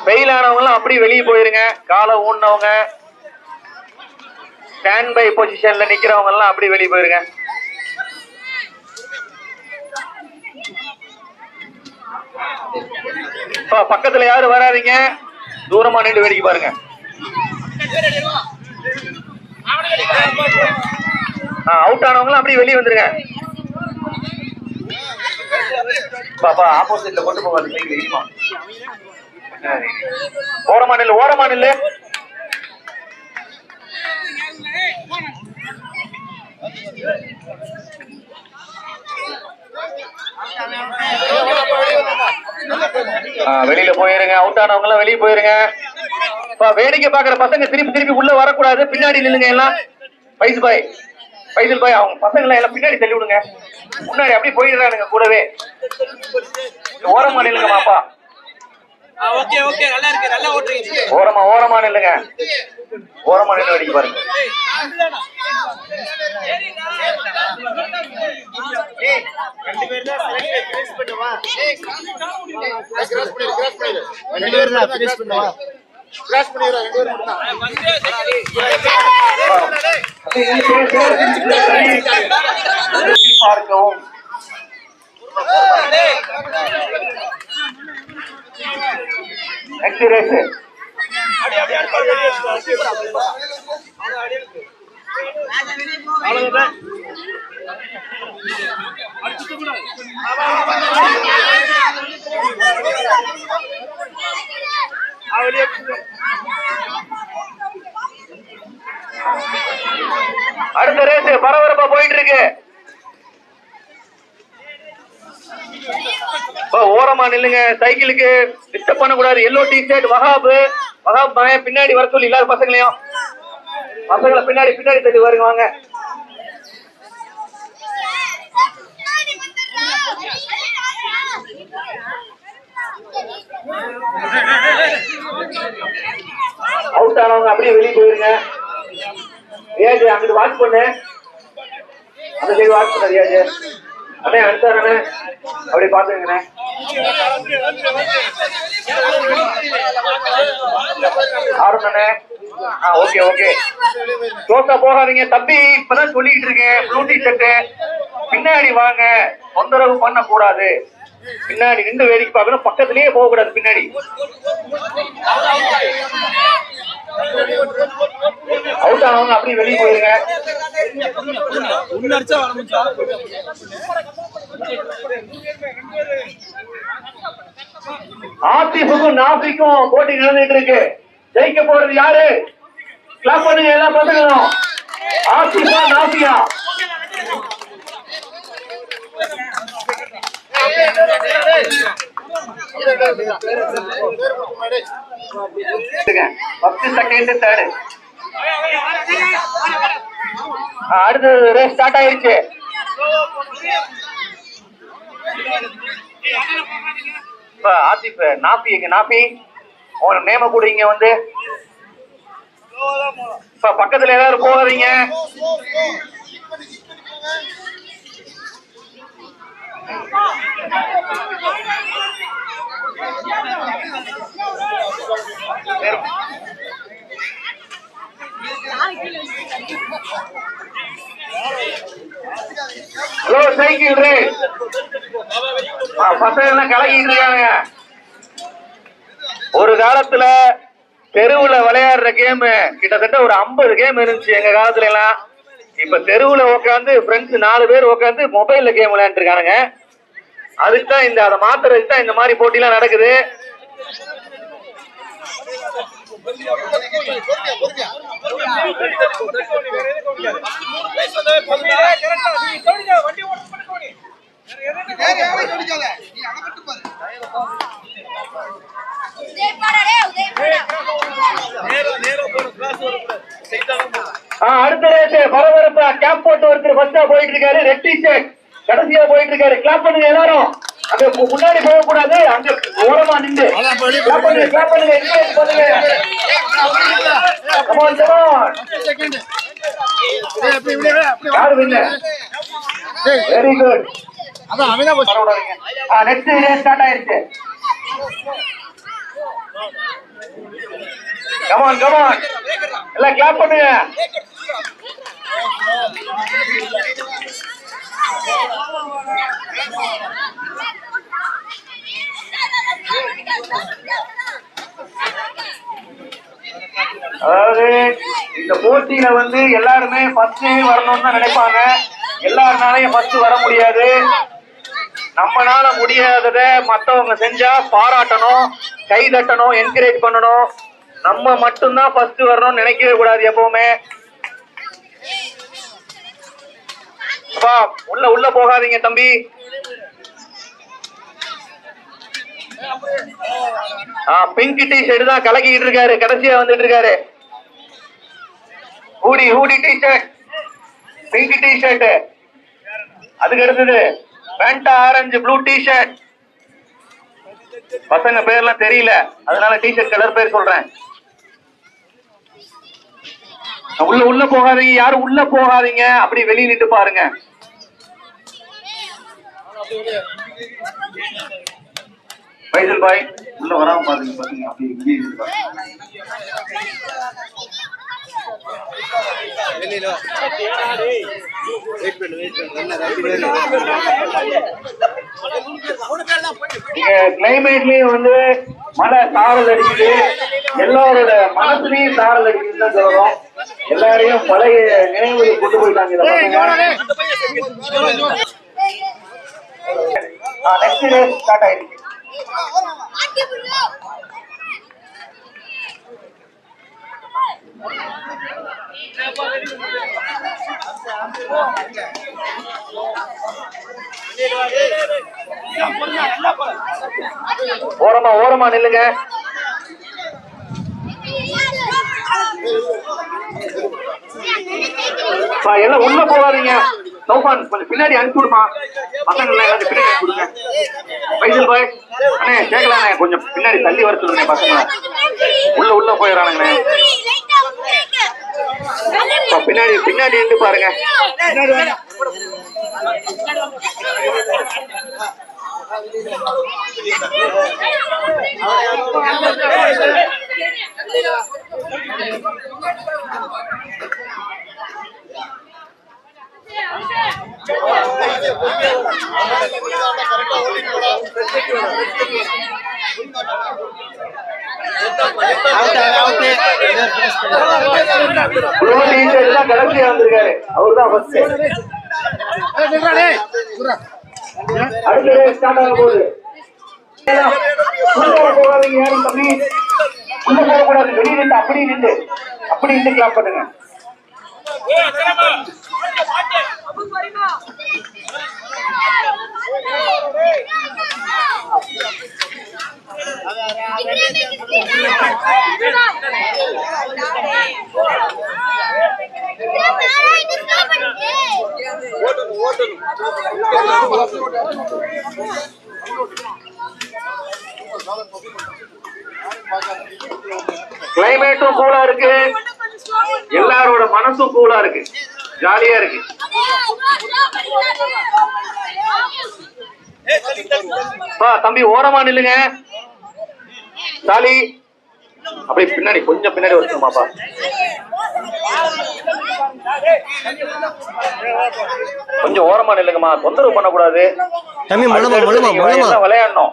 வெயில் ஆனவங்க அப்படி வெளியே போயிருங்க. காலை ஊனவங்க, ஸ்டாண்ட் பை பொசிஷன்ல நிக்கிறவங்க எல்லாம் அப்படி வெளியே போயிருங்க. பக்கத்துல யாரும் வராதீங்க, தூரமா நின்று வேடிக்கை பாருங்க. அவுட் ஆனவங்களும் அப்படியே வெளியே வந்துருங்க. பாப்பா ஆப்போசிட்ல கொண்டு போவாது. ஓரமா நில்லு, ஓரமா நில்லு. வெளியில போயிருங்க. அவுட் ஆனவங்க எல்லாம் வெளியே போயிருங்க. வேடிக்கை பாக்குற பசங்க திருப்பி திருப்பி உள்ள வரக்கூடாது. பின்னாடி நில்லுங்க எல்லாம். பைசல் பாய் அவங்க பசங்களை எல்லாம் பின்னாடி தள்ளி விடுங்க. முன்னாடி அப்படியே போயிடுறானுங்க கூடவே. ஓரமா நில்லுங்க மாப்பா. ஓரமா நில்லுங்க. ஓரமா நின்று வேடிக்கை பாருங்க. பார்க்கவும் அடுத்த ரேஸ் பரபரப்பா போயிட்டு இருக்கு. ஓரமா நில்லுங்க. சைக்கிளுக்கு டிஸ்டர்ப் பண்ணக்கூடாது. எல்லோ டி ஷர்ட் வஹாப் பின்னாடி வர சொல்லி இல்லாத பசங்களையும் பின்னாடி தள்ளி வருங்க. வாங்க. அவுட் ஆனவங்க அப்படியே வெளியே போயிருங்க. ரியாஜ் அங்கிட்டு வாட்ச் பண்ணு. அந்த சைடு வாட்ச் பண்ண ரியாஜ். அண்ணே அடுத்தானே அப்படி பாத்துக்கண்ணே. ஆரம்பண்ணே. ஓகே க்ளோஸா போகாதீங்க தம்பி. இப்பதான் சொல்லிக்கிட்டு இருக்கேன். ப்ளூ டி ஷர்ட் பின்னாடி வாங்க. தொந்தரவு பண்ண கூடாது. பின்னாடி நின்று வேடிக்கை பார்க்கணும். பக்கத்திலேயே போக கூடாது. பின்னாடி அவுட் ஆனவங்க அப்படி வெளியே போயிருங்க. ஆசிஃபுக்கும் நாஃபிக்கும் போட்டி நடந்துட்டு இருக்கு. ஜெயிக்க போறது யாரு? கிளாப் பண்ணுங்க எல்லாம் பசங்களும். ஆசிஃபா நாஃபியா? அடுத்து ரேஸ் ஸ்டார்ட் ஆயிருச்சு. ஆசிஃப் நாஃபி உங்க நேம கூட இங்க வந்து பக்கத்துல எல்லாரும் போகாதீங்க. ஹலோ சைக்கிள் ரேஸ் பசங்க எல்லாம் கலக்கிட்டு இருக்காங்க. ஒரு காலத்துல தெருவுல விளையாடுற கேம் கிட்டத்தட்ட ஒரு 50 கேம் இருந்துச்சு எங்க காலத்துல எல்லாம். இப்ப தெருவுல உட்காந்து ஃப்ரெண்ட்ஸ் 4 பேர் உட்காந்து மொபைல்ல கேம் விளையாண்டு இருக்கானுங்க. அதுக்குதான் அதை மாத்துறதுக்கு தான் இந்த மாதிரி போட்டி எல்லாம் நடக்குது. அடுத்த ரேஸ் பரபரப்பா கேப் போட்டு ஒருத்தர் ஃபர்ஸ்டா போயிட்டு இருக்காரு. ரெட் டி ஷர்ட் கடைசியா போயிட்டு இருக்காரு. கிளாப் பண்ணுங்க எல்லாரும். அங்க முன்னாடி போக கூடாது. அங்க ஓரமா நின்று கிளாப் பண்ணுங்க. என்கரேஜ் பண்ணுங்க. கம் ஆன் யாரு winner? Very good. Next race start ஆயிருச்சு. கமான் கமான் எல்லாம் கிளாப் பண்ணுங்க. அதாவது இந்த போட்டியில வந்து எல்லாருமே ஃபர்ஸ்ட் வரணும்னு தான் நினைப்பாங்க. எல்லாருனாலையும் ஃபர்ஸ்ட் வர முடியாது. நம்மளால முடியாதத மத்தவங்க செஞ்சா பாராட்டணும், கை தட்டணும், என்கரேஜ் பண்ணணும். நம்ம மட்டும்தான் ஃபர்ஸ்ட் வரணும்னு நினைக்கவே கூடாது எப்பவுமே. உள்ள போகாதீங்க தம்பி. பிங்க் டி ஷர்ட் தான் கலக்கிட்டு இருக்காரு, கடைசியா வந்துட்டு இருக்காரு. Hoodie T shirt, pink T shirt. அதுக்கு அடுத்தது பேண்டா ஆரஞ்சு ப்ளூ டி ஷர்ட். பசங்க பேர்லாம் தெரியல, அதனால டி ஷர்ட் கலர் பேர் சொல்றேன். உள்ள போகாதீங்க, யாரும் உள்ள போகாதீங்க. அப்படி வெளியே நின்று பாருங்க. வைசல் பாய் உள்ள வராம பாருங்க பசங்க. அப்படி இங்கே கிளைமேட்லயும் வந்து மழை சாரல் அடிக்குது, எல்லாரோட மனசுலயும் சாரல் அடிக்குதுன்னு சொல்றோம். எல்லாரையும் பழைய நினைவுகளுக்கு கொண்டு போயிட்டாங்க. நெக்ஸ்ட் ரேஸ் ஸ்டார்ட் ஆயிடுச்சு. ஓரமா நில்லுங்க. எல்லாம் உள்ள போகாதீங்க. சௌபான் கொஞ்சம் பின்னாடி அனுப்பி விடுமா, பசங்க எல்லாத்தையும் பின்னாடி அனுப்பி விடுங்க. வைசல் பாய் அண்ணே கேட்கலாண்ணே, கொஞ்சம் பின்னாடி தள்ளி வர சொல்லுங்க. பசங்க உள்ள போயிடறானுங்கண்ணே. பின்னாடி இருந்து பாருங்க. கடைசியா வந்திருக்காரு, அவர்தான் ஃபர்ஸ்ட். அடுத்த ரேஸ் ஸ்டார்ட் ஆக போகுது. போகாதீங்க யாரும் தம்பி, உள்ள போகக்கூடாது. வெளியே நின்று அப்படி நின்று கிளாப் பண்ணுங்க. கிளைமேட்டும் கூலா இருக்கு, எல்லாரோட மனசும் கூலா இருக்கு, ஜாலியா இருக்கு. தம்பி ஓரமா நில்லுங்க. சாலி அப்படி பின்னாடி கொஞ்சம் பின்னாடி வரணுமாப்பா. கொஞ்சம் ஓரமா நில்லுங்கம்மா, தொந்தரவு பண்ணக்கூடாது. விளையாடணும்.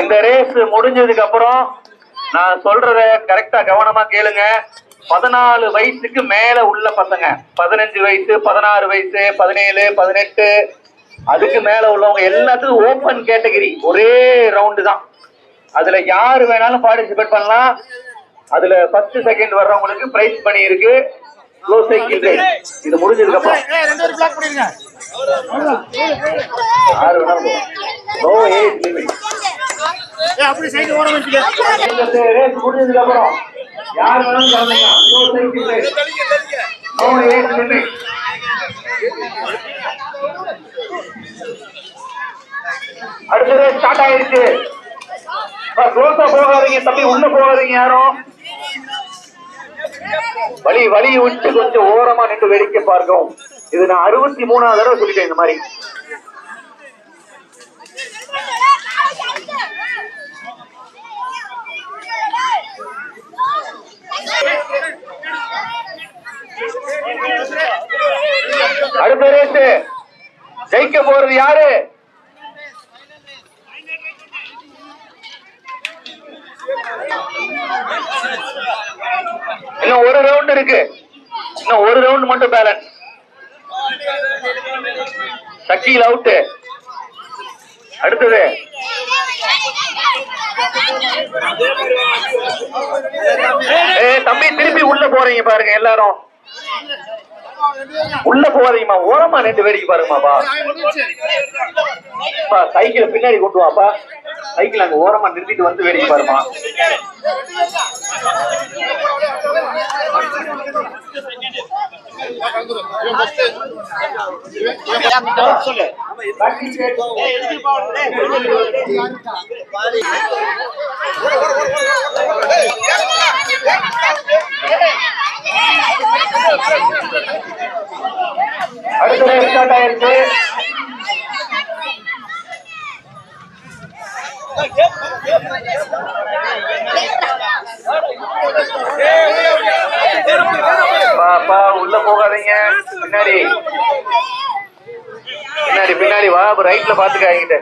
இந்த ரேஸ் முடிஞ்சதுக்கு அப்புறம் நான் சொல்றத கரெக்டா கவனமா கேளுங்க. 14 வயசுக்கு மேல உள்ள பசங்க, 15 வயசு, 16 வயசு, 17, 18 அதுக்கு மேல உள்ளவங்க எல்லாத்துக்கும் ஓபன் கேட்டகரி, ஒரே ரவுண்டு தான். அதுல யாரு வேணாலும் பார்ட்டிசிபேட் பண்ணலாம். அதுல ஃபர்ஸ்ட் செகண்ட் வர்றவங்களுக்கு பிரைஸ் பண்ணி இருக்கு. ஸ்லோ சைக்கிள் ரேஸ் இது முடிஞ்சதுக்கு அப்புறம் யாரு வேணாலும் நோ ஏஜ் லிமிட். ரேஸ் முடிஞ்சதுக்கு அப்புறம் யாரு வேணாலும் கலந்துக்கலாம். Slow cycle race no age limit. அடுத்தது ஸ்டார்ட் ஆயிருச்சு. க்ளோஸா போகாதீங்க தம்பி, உள்ள போகாதீங்க யாரும். வழி விட்டு கொஞ்சம் ஓரமா நின்று வேடிக்கை பார்க்கும். இது நான் 63வது தடவை சொல்லிட்டேன் இந்த மாதிரி. அடுத்த ரேஸ் ஜெயிக்க போறது யாரு? இன்னும் ஒரு ரவுண்ட் இருக்கு, இன்னும் ஒரு ரவுண்ட் மட்டும் பேலன்ஸ். சக்கீல் அவுட். அடுத்தது தம்பி திருப்பி உள்ள போறீங்க பாருங்க எல்லாரும். உள்ள போகாதீங்கம்மா, ஓரமா நின்று வேடிக்கை பாருங்கம்மாப்பா. சைக்கிள் பின்னாடி கொண்டு வாப்பா. சைக்கிள் அங்க ஓரமா நிறுத்திட்டு வந்து வேடிக்கை பாருமா. அடுத்த ஸ்டார்ட் ஆயிடுச்சு. பாப்பா உள்ள போகாதீங்க, பின்னாடி பின்னாடி பின்னாடி வா. ரைட்ல பாத்துக்காங்கிட்ட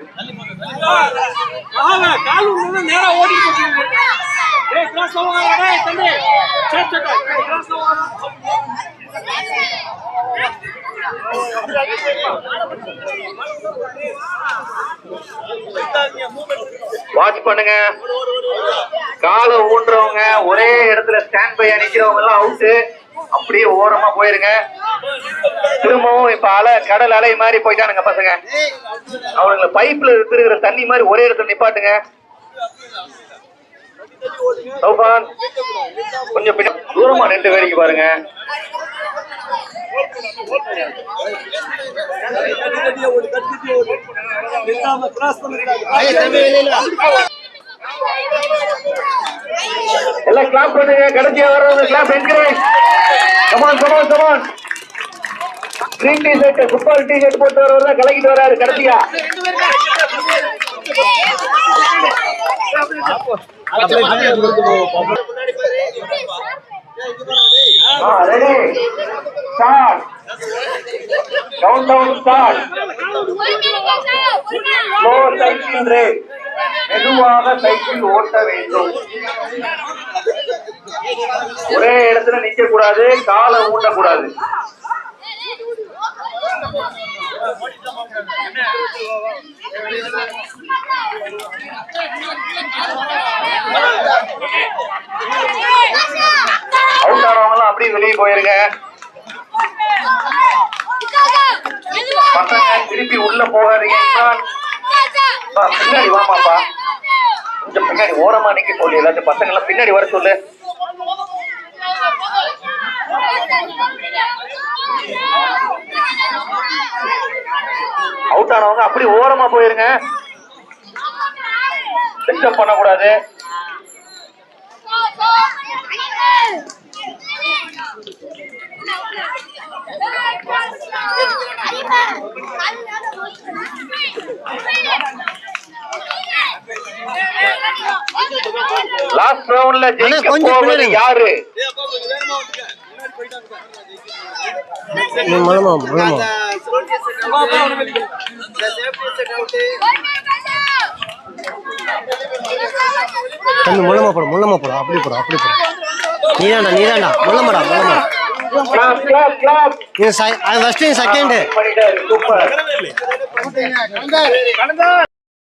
வாட்ச் பண்ணுங்க. காலை ஊன்றவங்க ஒரே இடத்துல ஸ்டாண்ட் பை நிக்கிறவங்க எல்லாம் அவுட்டு. அப்படியே ஓரமா போயிருங்க. திரும்பவும் இப்ப கடல் அலை மாதிரி போயிட்டானுங்க பசங்க. அவனுங்களை பைப்ல இருக்கிற தண்ணி மாதிரி ஒரே இடத்துல நிப்பாட்டுங்க. கொஞ்சம் தூரமா நின்று வேடிக்கை பாருங்க. எல்லாம் கிளாப் பண்ணுங்க. கடைசியா வர்றவங்க clap encourage. Come on come on come on. Green T-shirt football T-shirt போட்டு வரவர் கலக்கிட்டு வராரு கடைசியா. Ready start. Countdown start. Slow cycle race. மெதுவாக சைக்கிள் ஓட்ட வேண்டும். ஒரே இடத்துல நிக்க கூடாது, காலை ஊண்டக்கூடாது. அவுட் ஆனவங்களாம் அப்படியே வெளியே போயிருங்க. பசங்க திருப்பி உள்ள போகாதீங்க. பின்னாடி வாமாப்பா, கொஞ்சம் பின்னாடி ஓரமா நிக்க சொல்லு. எல்லாத்தையும் பசங்க எல்லாம் பின்னாடி வர சொல்லு. அவுட் ஆனவங்க அப்படி ஓரமா போயிருங்க. டிஸ்டர்ப் பண்ணக்கூடாது. லாஸ்ட் ரவுண்ட்ல ஜெயிக்க போவது யாரு? முள்ளமா போடும் அப்படி போடும். நீதாண்டா முள்ளமடா. செகண்ட்.